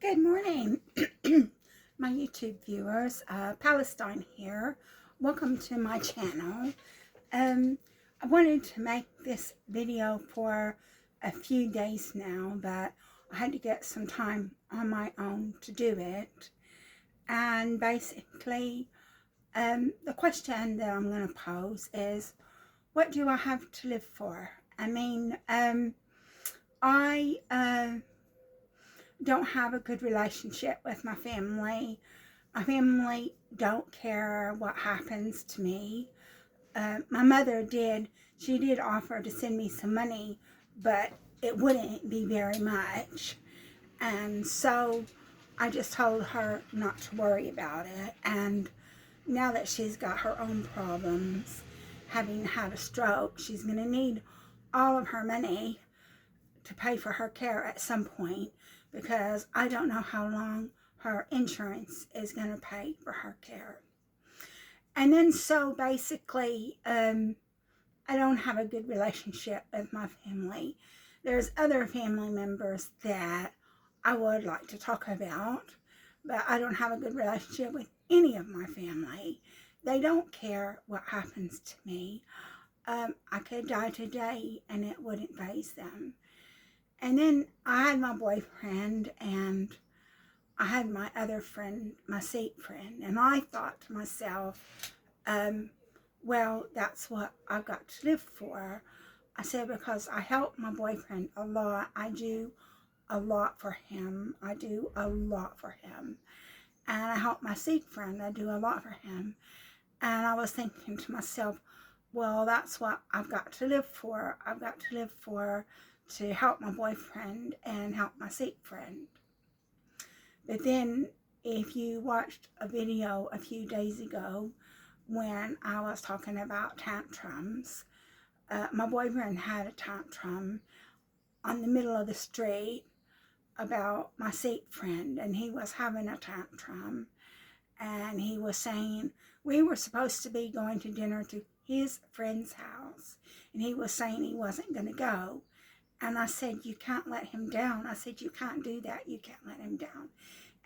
Good morning, my YouTube viewers. Palestine here. Welcome to my channel. I wanted to make this video for a few days now, but I had to get some time on my own to do it. And basically, the question that I'm going to pose is, what do I have to live for? I mean, I don't have a good relationship with my family. My family don't care what happens to me. My mother did. She did offer to send me some money, but it wouldn't be very much. And so I just told her not to worry about it. And now that she's got her own problems, having had a stroke, she's going to need all of her money to pay for her care at some point, because I don't know how long her insurance is going to pay for her care. And then so basically, I don't have a good relationship with my family. There's other family members that I would like to talk about, but I don't have a good relationship with any of my family. They don't care what happens to me. I could die today and it wouldn't faze them. And then I had my boyfriend, and I had my other friend, my Sikh friend, and I thought to myself, well, that's what I've got to live for. I said, because I help my boyfriend a lot. I do a lot for him. I do a lot for him. And I help my Sikh friend. I do a lot for him. And I was thinking to myself, well, that's what I've got to live for. I've got to live for to help my boyfriend and help my Sikh friend. But then if you watched a video a few days ago when I was talking about tantrums, my boyfriend had a tantrum on the middle of the street about my Sikh friend, and he was having a tantrum, and he was saying we were supposed to be going to dinner to his friend's house, and he was saying he wasn't going to go. And I said, you can't let him down. I said, you can't do that. You can't let him down.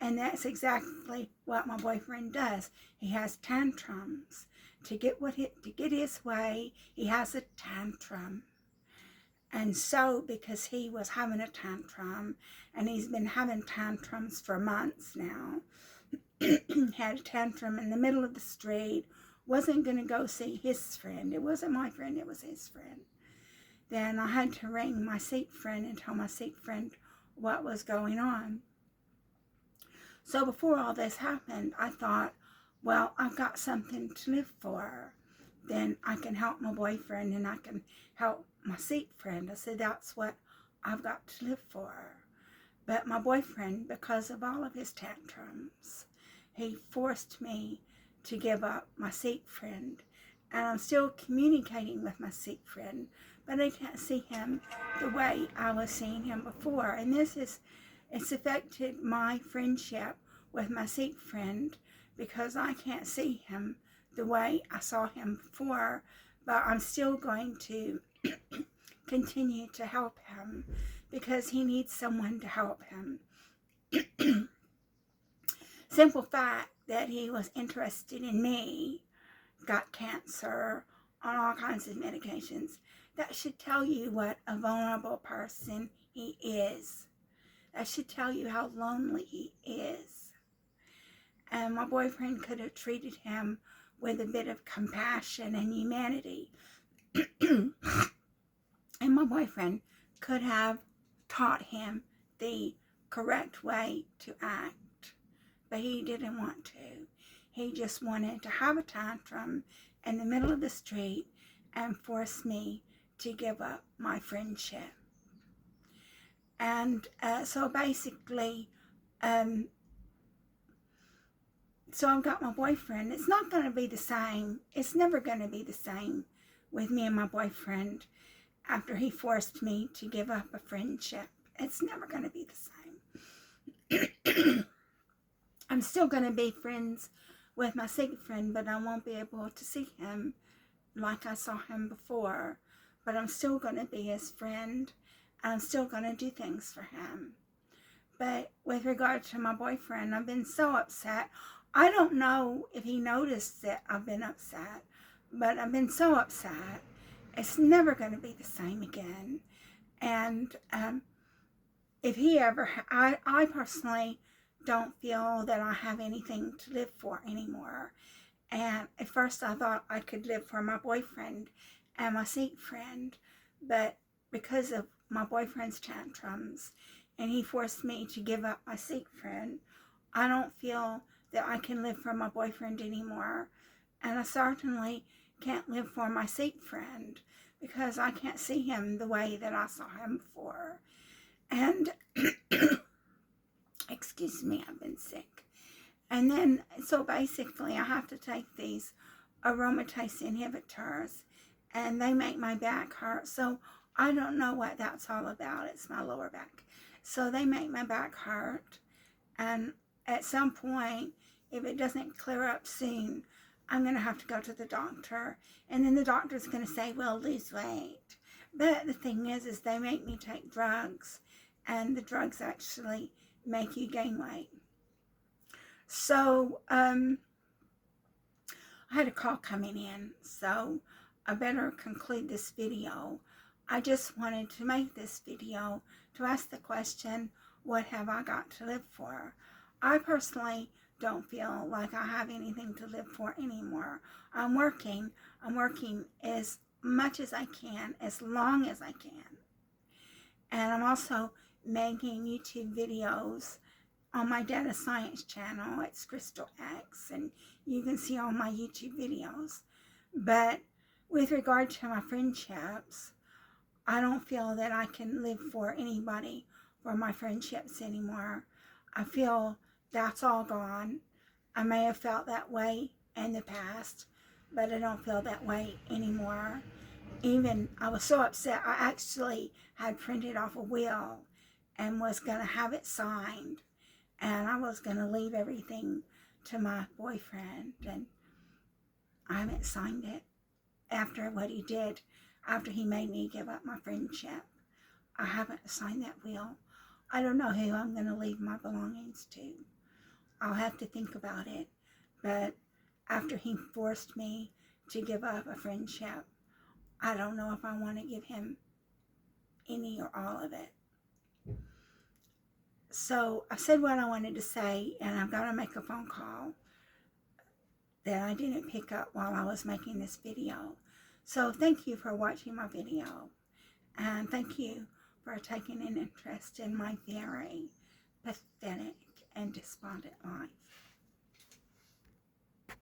And that's exactly what my boyfriend does. He has tantrums. To get his way, he has a tantrum. And so, because he was having a tantrum, and he's been having tantrums for months now, had a tantrum in the middle of the street, wasn't going to go see his friend. It wasn't my friend, it was his friend. Then I had to ring my Sikh friend and tell my Sikh friend what was going on. So before all this happened, I thought, well, I've got something to live for. Then I can help my boyfriend and I can help my Sikh friend. I said, that's what I've got to live for. But my boyfriend, because of all of his tantrums, he forced me to give up my Sikh friend. And I'm still communicating with my Sikh friend, but I can't see him the way I was seeing him before. And it's affected my friendship with my Sikh friend, because I can't see him the way I saw him before, but I'm still going to continue to help him because he needs someone to help him. Simple fact that he was interested in me, got cancer, on all kinds of medications, that should tell you what a vulnerable person he is. That should tell you how lonely he is. And my boyfriend could have treated him with a bit of compassion and humanity. And my boyfriend could have taught him the correct way to act. But he didn't want to. He just wanted to have a tantrum in the middle of the street and force me to give up my friendship. And so basically, so I've got my boyfriend. It's not going to be the same. It's never going to be the same with me and my boyfriend after he forced me to give up a friendship. It's never going to be the same. I'm still going to be friends with my Sikh friend, but I won't be able to see him like I saw him before. But I'm still going to be his friend, and I'm still going to do things for him. But with regard to my boyfriend, I've been so upset. I don't know if he noticed that I've been upset, but I've been so upset. It's never going to be the same again. And if he ever, I personally don't feel that I have anything to live for anymore. And at first I thought I could live for my boyfriend and my Sikh friend, but because of my boyfriend's tantrums and he forced me to give up my Sikh friend, I don't feel that I can live for my boyfriend anymore. And I certainly can't live for my Sikh friend because I can't see him the way that I saw him before. And excuse me, I've been sick. And then, so basically I have to take these aromatase inhibitors and they make my back hurt. So I don't know what that's all about. It's my lower back. So they make my back hurt. And at some point, if it doesn't clear up soon, I'm going to have to go to the doctor. And then the doctor's going to say, well, lose weight. But the thing is they make me take drugs. And the drugs actually make you gain weight. So, I had a call coming in, so I better conclude this video. I just wanted to make this video to ask the question, what have I got to live for? I personally don't feel like I have anything to live for anymore. I'm working as much as I can, as long as I can. And I'm also making YouTube videos on my data science channel. It's Crystal X, and you can see all my YouTube videos. But with regard to my friendships, I don't feel that I can live for anybody for my friendships anymore. I feel that's all gone. I may have felt that way in the past, but I don't feel that way anymore. Even, I was so upset, I actually had printed off a will and was going to have it signed. And I was going to leave everything to my boyfriend. And I haven't signed it after what he did, after he made me give up my friendship. I haven't signed that will. I don't know who I'm going to leave my belongings to. I'll have to think about it. But after he forced me to give up a friendship, I don't know if I want to give him any or all of it. So I said what I wanted to say, and I've got to make a phone call that I didn't pick up while I was making this video. So thank you for watching my video, and thank you for taking an interest in my very pathetic and despondent life.